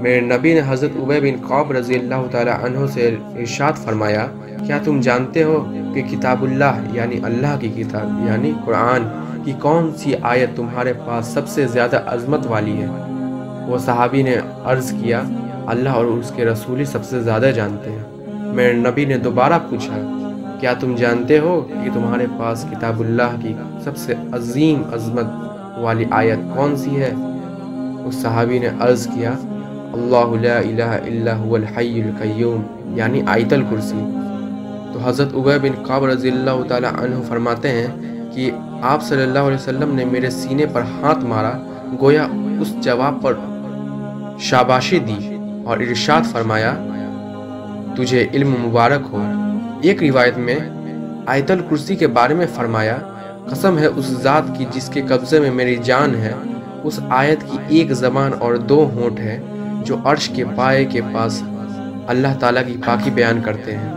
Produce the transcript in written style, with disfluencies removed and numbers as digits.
میرے نبی نے حضرت ابی بن کعب رضی اللہ تعالی عنہ سے ارشاد فرمایا، کیا تم جانتے ہو کہ کتاب اللہ یعنی اللہ کی کتاب یعنی قرآن کی کون سی آیت تمہارے پاس سب سے زیادہ عظمت والی ہے؟ وہ صحابی نے عرض کیا، اللہ اور اس کے رسول ہی سب سے زیادہ جانتے ہیں۔ میرے نبی نے دوبارہ پوچھا، کیا تم جانتے ہو کہ تمہارے پاس کتاب اللہ کی سب سے عظیم عظمت والی آیت کون سی ہے؟ اس صحابی نے عرض کیا، اللہ لا الہ الا هو الحی القیوم یعنی آیت الکرسی۔ تو حضرت ابی بن کعب رضی اللہ تعالی عنہ فرماتے ہیں کہ آپ صلی اللہ علیہ وسلم نے میرے سینے پر ہاتھ مارا، گویا اس جواب پر شاباشی دی اور ارشاد فرمایا، تجھے علم مبارک ہو۔ ایک روایت میں آیت الکرسی کے بارے میں فرمایا، قسم ہے اس ذات کی جس کے قبضے میں میری جان ہے، اس آیت کی ایک زبان اور دو ہونٹ ہے جو عرش کے پائے کے پاس اللہ تعالیٰ کی پاکی بیان کرتے ہیں۔